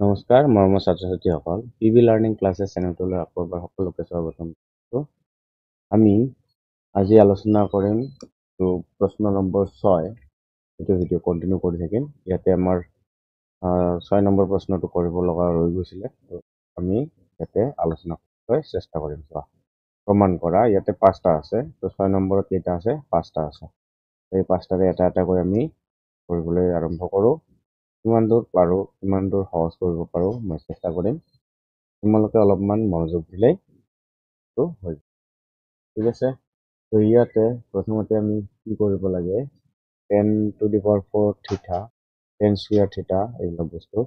নমস্কাৰ মৰমৰ ছাত্ৰ ছাত্ৰীসকল পিবি লাৰ্ণিং ক্লাছেছ চেনেলটোলৈ আপোনালোক সকলোকে স্বাগতম জনাইছোঁ। আমি আজি আলোচনা কৰিম প্ৰশ্ন নম্বৰ 6। এইটো ভিডিঅ' কণ্টিনিউ কৰি থাকিম। ইয়াতে আমাৰ 6 নম্বৰ প্ৰশ্নটো কৰিব লগা ৰৈ গৈছিলে, আমি ইয়াতে আলোচনা কৰিবলৈ চেষ্টা কৰিম। প্ৰমাণ কৰা ইয়াতে 5টা আছে, তো 6 নম্বৰত কেইটা আছে? 5টা আছে। এই 5টাৰে এটা এটা কৰি আমি কৰিবলৈ আৰম্ভ কৰোঁ। কিমান দূৰ পাৰোঁ, কিমান দূৰ সহজ কৰিব পাৰোঁ মই চেষ্টা কৰিম। তোমালোকে অলপমান মনোযোগ দিলেই হৈ যাব। ঠিক আছে, তো ইয়াতে প্ৰথমতে আমি কি কৰিব লাগে, 10 to the power 4 থিটা, 10 স্কুয়াৰ থিটা এইবিলাক বস্তু।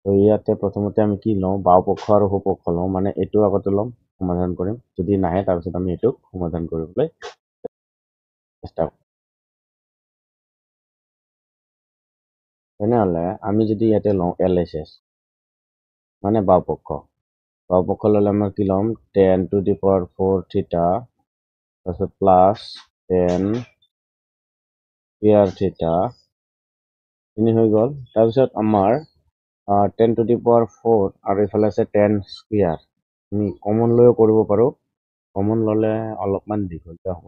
তো ইয়াতে প্ৰথমতে আমি কি লওঁ, বাও পক্ষ আৰু সোঁ পক্ষ লওঁ, মানে এইটো আগতে ল'ম, সমাধান কৰিম। যদি নাহে তাৰপিছত আমি এইটোক সমাধান কৰিবলৈ চেষ্টা কৰিম। তেনেহ'লে আমি যদি ইয়াতে লওঁ LHS মানে বাও পক্ষ, বাও পক্ষ ল'লে আমাৰ কি ল'ম, 10 to the power 4 থিটা তাৰপিছত প্লাছ 10 স্কুয়াৰ থিটা হৈ গ'ল। তাৰপিছত আমাৰ 10 to the power 4 আৰু এইফালে আছে 10 স্কুয়াৰ, আমি কমন লৈও কৰিব পাৰোঁ। কমন ল'লে অলপমান দীঘলীয়া হ'ব।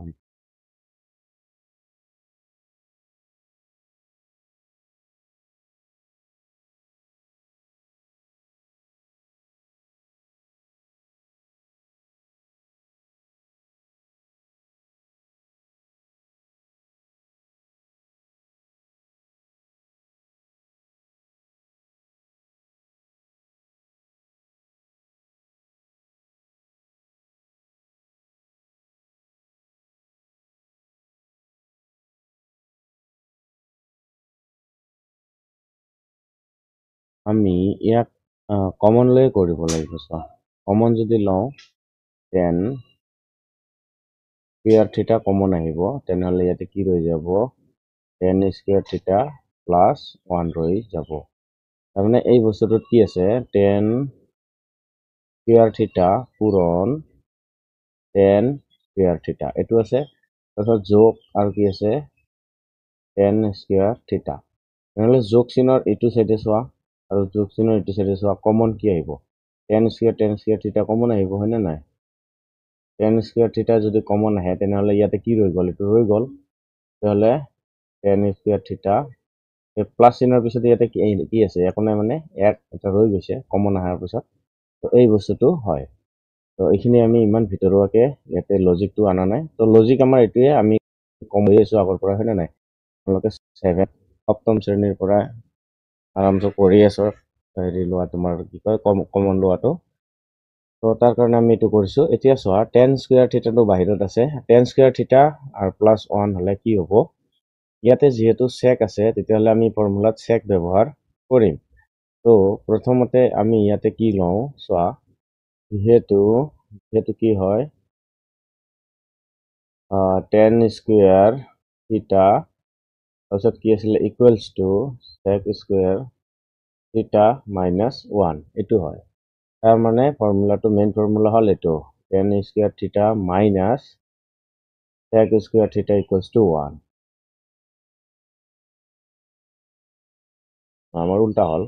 আমি ইয়াক কমন লৈ কৰিব লাগিব। কমন যদি লওঁ 10 স্কুয়াৰ থিটা কমন আহিব, তেনেহ'লে ইয়াতে কি ৰৈ যাব, 10 স্কুয়াৰ থিটা প্লাস 1 ৰৈ যাব। তাৰমানে এই বস্তুটোত কি আছে, 10 স্কুয়াৰ থিটা পূৰণ 10 স্কুয়াৰ থিটা এইটো আছে, তাৰপিছত যোগ আৰু কি আছে 10 স্কুয়াৰ থিটা। তেনেহ'লে যোগ চিনৰ এইটো চাইডে চোৱা আৰু যোগ চিনৰ এইটো চাইডে চোৱা, কমন কি আহিব, 10 স্কুয়ার থিটা কমন আহিব, হয়নে নাই? 10 স্কুয়ার থিটা যদি কমন আহে তেনেহ'লে ইয়াতে কি ৰৈ গ'ল, এইটো ৰৈ গ'ল। তেতিয়াহ'লে 10 স্কুয়াৰ থিটা প্লাছ চিনৰ পিছত ইয়াতে কি আছে, একো নাই, মানে এটা ৰৈ গৈছে কমন অহাৰ পিছত। তো এই বস্তুটো হয়। তো এইখিনি আমি ইমান ভিতৰুৱাকে ইয়াতে লজিকটো অনা নাই। তো লজিক আমাৰ এইটোৱে, আমি কম হৈ আছোঁ আগৰ পৰা, হয়নে নাই? আপোনালোকে 7ম শ্ৰেণীৰ পৰা আৰম্ভ কৰি আছোঁ হেৰি লোৱা, তোমাৰ কি কয় কমন লোৱাটো। তো তাৰ কাৰণে আমি এইটো কৰিছোঁ। এতিয়া চোৱা 10 স্কুয়াৰ থিটাটো বাহিৰত আছে, 10 স্কুয়াৰ থিটা আৰু প্লাছ 1 হ'লে কি হ'ব, ইয়াতে যিহেতু চেক আছে তেতিয়াহ'লে আমি ফৰ্মুলাত চেক ব্যৱহাৰ কৰিম। তো প্ৰথমতে আমি ইয়াতে কি লওঁ চোৱা, যিহেতু কি হয় 10 স্কুয়াৰ থিটা তাৰপিছত কি আছিলে ইকুৱেলছ টু চেক স্কুয়াৰ থিটা মাইনাছ 1 এইটো হয়। তাৰ মানে ফৰ্মুলাটো মেইন ফৰ্মুলা হ'ল এইটো 10 স্কুয়াৰ থিটা মাইনাছ চেক স্কুয়াৰ থিটা ইকুৱেলছ টু 1। আমাৰ উল্টা হ'ল।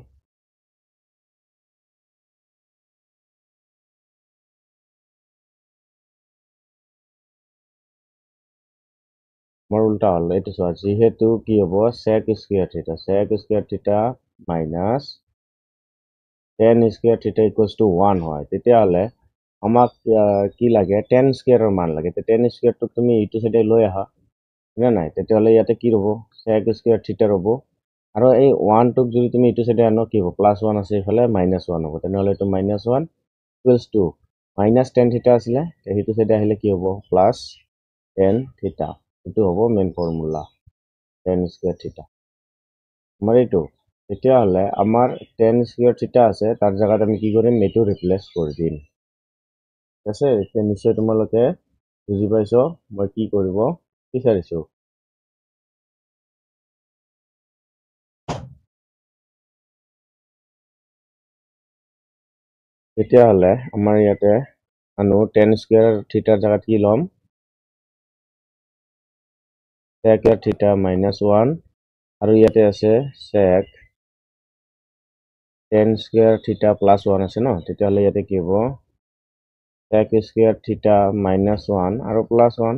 এইটো চোৱা, যিহেতু কি হ'ব চেক স্কুয়াৰ থিটা মাইনাছ 10 স্কুয়াৰ থিটা ইকুৱেলছ টু 1 হয়, তেতিয়াহ'লে আমাক কি লাগে, 10 স্কুয়াৰৰ মান লাগে। 10 স্কুয়াৰটোক তুমি এইটো চাইডে লৈ আহা, হয়নে নাই? তেতিয়াহ'লে ইয়াতে কি ৰ'ব, চেক স্কুয়াৰ থিটা ৰ'ব, আৰু এই 1টোক যদি তুমি এইটো চাইডে আনো কি হ'ব, প্লাছ 1 আছে এইফালে মাইনাছ 1 হ'ব। তেনেহ'লে এইটো মাইনাছ 1 ইকুৱেলছ টু মাইনাছ 10 থিটা আছিলে, সেইটো চাইডে আহিলে কি হ'ব, প্লাছ 10 থিটা। এইটো হ'ব মেইন ফৰ্মুলা 10 স্কুয়াৰ থিটা আমাৰ এইটো। তেতিয়াহ'লে আমাৰ 10 স্কুয়াৰ থিটা আছে, তাৰ জেগাত আমি কি কৰিম, এইটো ৰিপ্লেচ কৰি দিম। ঠিক আছে, এতিয়া নিশ্চয় তোমালোকে বুজি পাইছ মই কি কৰিব বিচাৰিছোঁ। তেতিয়াহ'লে আমাৰ ইয়াতে আনো 10 স্কুয়াৰ থিটাৰ জেগাত কি ল'ম, চেক থিটা মাইনাছ 1 আৰু ইয়াতে আছে sec tan square theta plus 1 আছে ন, তেতিয়াহ'লে ইয়াতে কি হ'ব sec square theta minus 1 আৰু plus 1.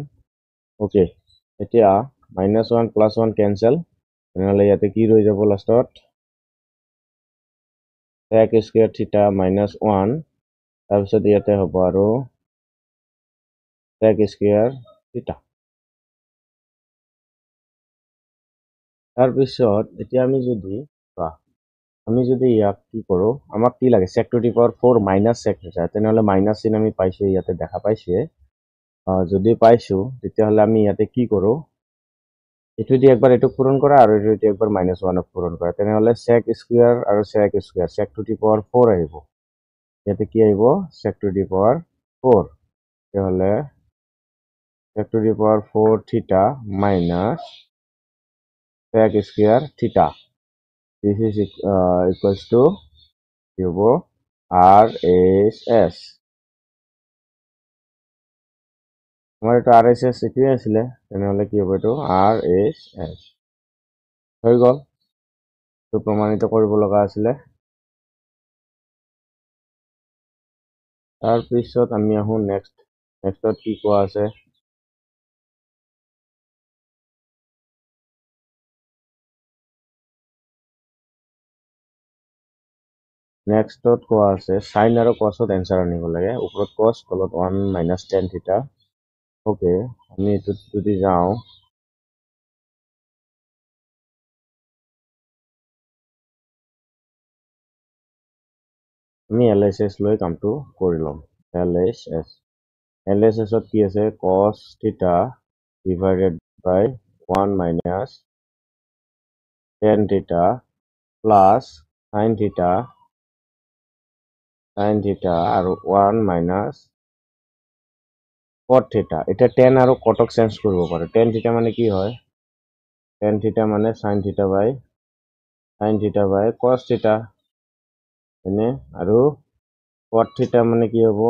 ওকে, এতিয়া minus 1 plus 1 cancel, তেনেহ'লে ইয়াতে কি ৰৈ যাব লাষ্টত sec square theta minus 1, তাৰপিছত ইয়াতে হ'ব আৰু sec square theta. তাৰপিছত এতিয়া আমি যদি ইয়াক কি কৰোঁ, আমাক কি লাগে sec to the power 4 minus sec theta, তেনেহ'লে মাইনাছ চিন আমি পাইছোঁ, ইয়াতে দেখা পাইছে। যদি পাইছোঁ তেতিয়াহ'লে আমি ইয়াতে কি কৰোঁ, এইটো দি একবাৰ এইটোক পূৰণ কৰা আৰু এইটো দি একবাৰ মাইনাছ 1ক পূৰণ কৰা, তেনেহ'লে sec square আৰু sec square sec to the power 4 আহিব। ইয়াতে কি আহিব sec to the power 4, তেতিয়াহ'লে sec to the power 4 theta minus sec square theta, this is equals to কি হ'ব RHS. আমাৰ এইটো RHS এইটোৱে আছিলে, তেনেহ'লে কি হ'ব এইটো RHS হৈ গ'ল। এইটো প্ৰমাণিত কৰিব লগা আছিলে। তাৰপিছত আমি আহোঁ নেক্সটত কি কোৱা আছে, নেক্সটত কোৱা আছে সাইন আৰু কছত এনচাৰ আনিব লাগে, ওপৰত কছ তলত 1 minus tan theta. ওকে, আমি এইটোত যদি যাওঁ আমি LHS লৈ কামটো কৰি ল'ম। LHSত কি আছে cos theta divided by 1 minus tan theta plus sin theta আৰু 1 minus cot theta. এতিয়া tan আৰু cotক চেঞ্জ কৰিব পাৰোঁ। tan theta মানে কি হয়, tan theta মানে sin theta by cos theta, হয়নে? আৰু cot theta মানে কি হ'ব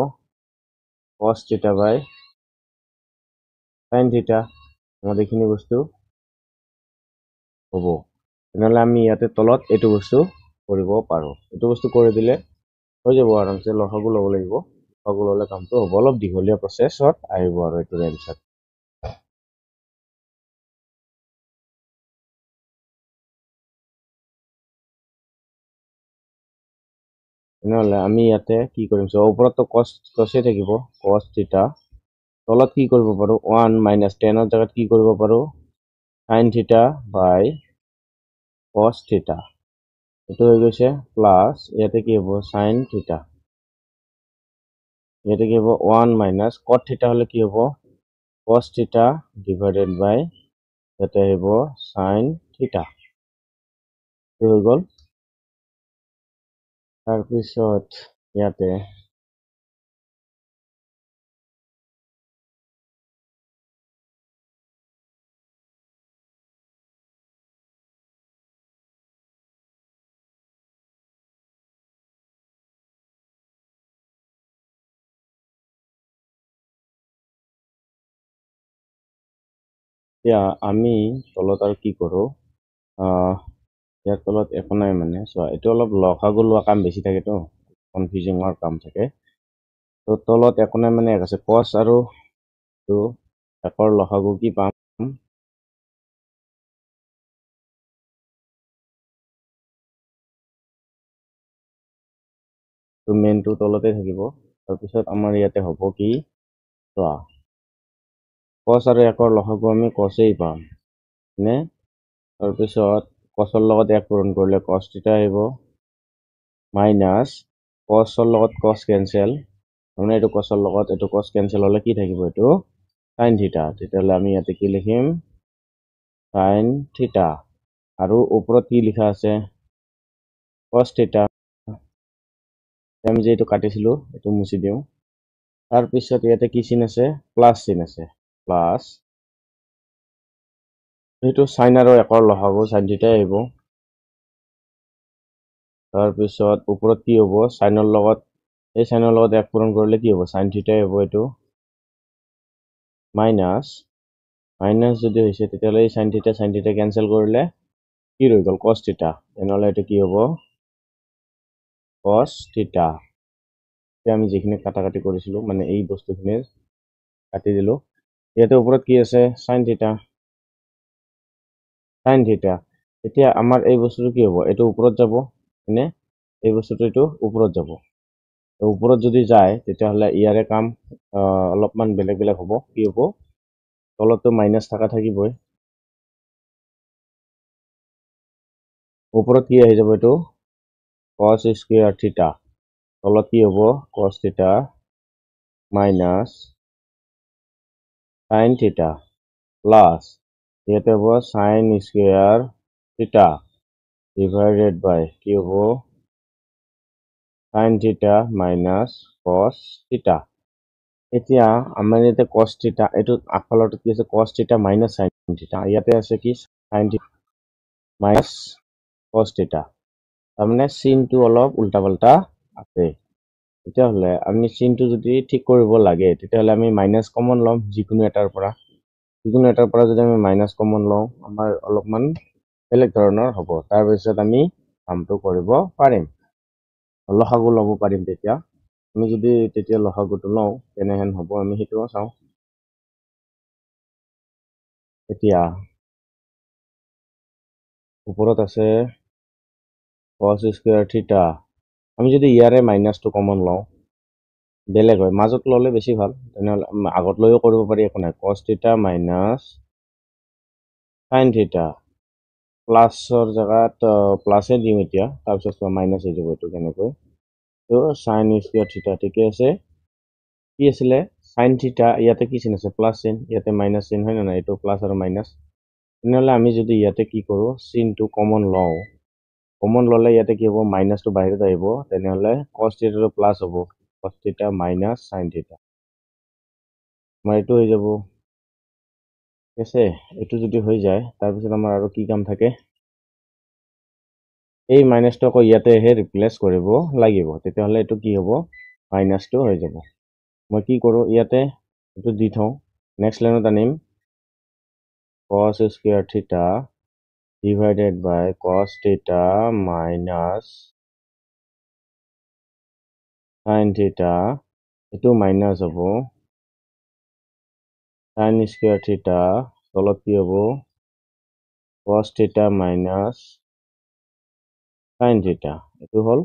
cos theta by sin theta, আমাৰ এইখিনি বস্তু হ'ব। তেনেহ'লে আমি ইয়াতে তলত এইটো বস্তু কৰিব পাৰোঁ। এইটো বস্তু কৰি দিলে হৈ যাব আৰামছে। লসাগু ল'ব লাগিব, লসাগু ল'লে কামটো হ'ব, অলপ দীঘলীয়া প্ৰচেছত আহিব আৰু এইটোৰ এনচাৰ। তেনেহ'লে আমি ইয়াতে কি কৰিম, ওপৰততো কচে থাকিব cos theta, তলত কি কৰিব পাৰোঁ 1 minus tanৰ জেগাত কি কৰিব পাৰোঁ sin theta by cos theta, এইটো হৈ গৈছে প্লাছ ইয়াতে কি হ'ব sin theta, ইয়াতে কি হ'ব 1 minus cot theta হ'লে কি হ'ব cos theta divided by ইয়াতে আহিব sin theta, এইটো হৈ গ'ল। তাৰপিছত ইয়াতে এতিয়া আমি তলত আৰু কি কৰোঁ, ইয়াৰ তলত একো নাই মানে চোৱা, এইটো অলপ লসাগু লোৱা কাম বেছি থাকেতো, কনফিউজিঙৰ কাম থাকে। তো তলত একো নাই মানে এক আছে, কচ আৰু একৰ লসাগু কি পাম তো মেইনটো তলতে থাকিব। তাৰপিছত আমাৰ ইয়াতে হ'ব কি চোৱা, কচ আৰু একৰ লসাগু আমি কচেই পাম নে, তাৰপিছত কচৰ লগত এক পূৰণ কৰিলে cos theta আহিব মাইনাছ কচৰ লগত cos কেঞ্চেল, তাৰমানে এইটো কচৰ লগত এইটো cos কেঞ্চেল হ'লে কি থাকিব এইটো sin theta, তেতিয়াহ'লে আমি ইয়াতে কি লিখিম sin theta, আৰু ওপৰত কি লিখা আছে cos theta, আমি যে এইটো কাটিছিলোঁ এইটো মুছি দিওঁ। তাৰপিছত ইয়াতে কি চিন আছে প্লাছ চিন আছে, প্লাছ সেইটো সাইন আৰু একৰ লসাগু sin theta আহিব। তাৰপিছত ওপৰত কি হ'ব সাইনৰ লগত এই সাইনৰ লগত এক পূৰণ কৰিলে কি হ'ব sin theta হ'ব, এইটো মাইনাছ যদি হৈছে তেতিয়াহ'লে এই sin theta কেঞ্চেল কৰিলে কি ৰৈ গ'ল cos থিটা তেনেহ'লে এটা কি হ'ব cos থিটা এতিয়া আমি যিখিনি কাটাকাটি কৰিছিলো মানে এই বস্তুখিনি কাটি দিলো ইয়াতে ওপৰত কি আছে sin থিটা এতিয়া আমাৰ এই বস্তুটো কি হ'ব এইটো ওপৰত যাব মানে এই বস্তুটো এইটো ওপৰত যাব ওপৰত যদি যায় তেতিয়াহ'লে ইয়াৰে কাম অলপমান বেলেগ হ'ব কি হ'ব তলতো মাইনাস থাকা থাকিবই ওপৰত কি আহি যাব এইটো cos স্কয়ার থিটা তলত কি হ'ব cos থিটা মাইনাস sin থিটা প্লাস ইয়াতে হ'ব sin স্কয়ার থিটা ডিভাইডেড বাই কি হ'ব sin থিটা মাইনাস cos থিটা এতিয়া আমাৰ ইয়াতে cos থিটা এইটো আগফালৰটো কি আছে cos থিটা মাইনাস sin থিটা ইয়াতে আছে কি sin থিটা মাইনাস cos থিটা তাৰমানে চিনটো অলপ উল্টা পাল্টা আছে তেতিয়াহ'লে আমি চিনটো যদি ঠিক কৰিব লাগে তেতিয়াহ'লে আমি মাইনাস কমন ল'ম যিকোনো এটাৰ পৰা যদি আমি মাইনাস কমন লওঁ আমাৰ অলপমান বেলেগ ধৰণৰ হ'ব তাৰপিছত আমি কামটো কৰিব পাৰিম লসাগু ল'ব পাৰিম তেতিয়া আমি যদি তেতিয়া লসাগুটো লওঁ কেনেহেন হ'ব আমি সেইটোও চাওঁ এতিয়া ওপৰত আছে cos স্কয়াৰ থিটা আমি যদি ইয়াৰে মাইনাসটো কমন লওঁ বেলেগ হয় মাজত ল'লে বেছি ভাল তেনেহ'লে আগত লৈও কৰিব পাৰি একো নাই cos থিটা মাইনাস sin থিটা প্লাসৰ জায়গাত প্লাসে দিম এতিয়া তাৰপিছত মাইনাস হৈ যাব এইটো কেনেকৈ তো sin স্কয়ার থিটা ঠিকে আছে কি আছিলে sin থিটা ইয়াতে কি চিন আছে প্লাস চিন ইয়াতে মাইনাস চিন হয় না এইটো প্লাস আৰু মাইনাস তেনেহ'লে আমি যদি ইয়াতে কি কৰো চিনটো কমন লওঁ কমন ল'লে ইয়াতে কি হ'ব মাইনাসটো বাহিৰত আহিব তেনেহ'লে cos থিটাটো প্লাস হ'ব cos থিটা মাইনাস sin থিটা আমাৰ এইটো হৈ যাব ঠিক আছে এইটো যদি হৈ যায় তাৰপিছত আমাৰ আৰু কি কাম থাকে এই মাইনাসটো আকৌ ইয়াতেহে ৰিপ্লেস কৰিব লাগিব তেতিয়াহ'লে এইটো কি হ'ব মাইনাসটো হৈ যাব মই কি কৰোঁ ইয়াতে এইটো দি থওঁ নেক্সট লাইনত আনিম cos স্কয়ার থিটা divided by cos theta minus sin theta itu minus হ'ব sin square theta তলত কি হ'ব cos theta minus sin theta itu হল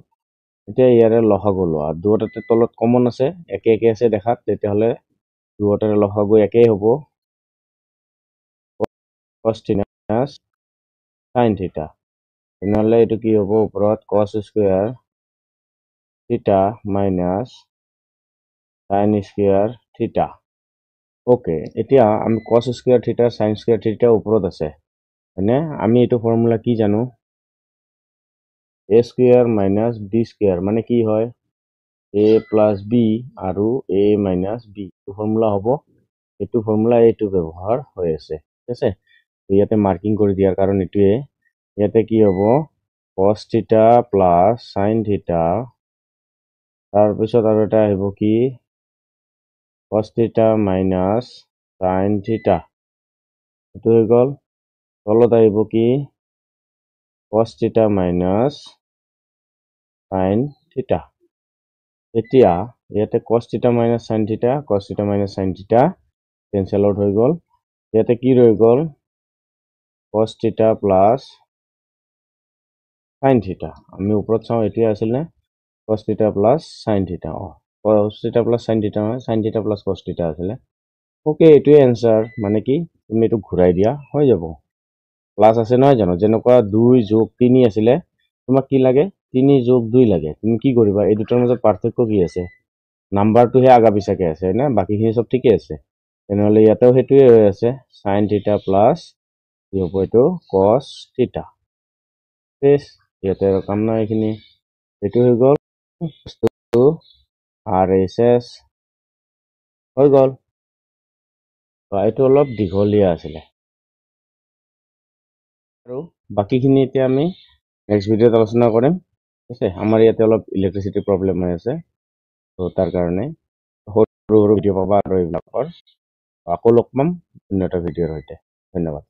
এতিয়া ইয়াৰে লসাগু লোৱা দুটাতে তলত কমন আছে একে একে আছে দেখাত তেতিয়াহ'লে দুটাৰে লসাগু একেই হ'ব cos theta minus sin theta তেনেহ'লে এইটো কি হ'ব ওপৰত cos স্কয়ার থিটা minus sin square theta okay এতিয়া আমি cos স্কয়ার থিটা sin স্কয়ার থিটা ওপৰত আছে মানে আমি এইটো ফৰ্মুলা কি জানো a square minus b square মানে কি হয় a প্লাস b আৰু a মাইনাস b এইটো ফৰ্মুলা হ'ব এইটো ফৰ্মুলা এইটো ব্যৱহাৰ হৈ আছে ঠিক আছে ইয়াতে মাৰ্কিং কৰি দিয়াৰ কাৰণ এইটোৱে ইয়াতে কি হ'ব cos থিটা প্লাস sin থিটা তাৰপিছত আৰু এটা আহিব কি cos থিটা মাইনাস sin থিটা এইটো হৈ গ'ল তলত আহিব কি cos থিটা মাইনাস sin থিটা এতিয়া ইয়াতে cos থিটা মাইনাস sin থিটা cos থিটা মাইনাস sin থিটা কেনসেল আউট হৈ গ'ল ইয়াতে কি ৰৈ গ'ল cos থিটা প্লাস sin থিটা আমি ওপৰত চাওঁ এতিয়া আছিল নে cos থিটা প্লাস sin থিটা cos থিটা প্লাস sin থিটা নহয় sin থিটা প্লাস cos থিটা আছিলে ওকে এইটোৱে এনসাৰ মানে কি তুমি এইটো ঘূৰাই দিয়া হৈ যাব প্লাস আছে নহয় জানো যেনেকুৱা 2 যোগ 3 আছিলে তোমাক কি লাগে 3 যোগ 2 লাগে তুমি কি কৰিবা এই দুটাৰ মাজত পাৰ্থক্য কি আছে নাম্বাৰটোহে আগা পিছাকে আছে না বাকিখিনি সব ঠিকে আছে তেনেহ'লে ইয়াতেও সেইটোৱে হৈ আছে sin থিটা প্লাস কি হ'ব এইটো cos থিটা শেষ ইয়াতে কাম নাই এইখিনি এইটো হৈ গ'ল RHS হৈ গ'ল এইটো অলপ দীঘলীয়া আছিলে আৰু বাকিখিনি এতিয়া আমি নেক্সট ভিডিঅ'ত আলোচনা কৰিম ঠিক আছে আমাৰ ইয়াতে অলপ ইলেক্ট্ৰিচিটি প্ৰব্লেম হৈ আছে তো তাৰ কাৰণে সৰু সৰু ভিডিঅ' পাবা আৰু এইবিলাকৰ আকৌ লগ পাম অন্য এটা ভিডিঅ'ৰ সৈতে ধন্যবাদ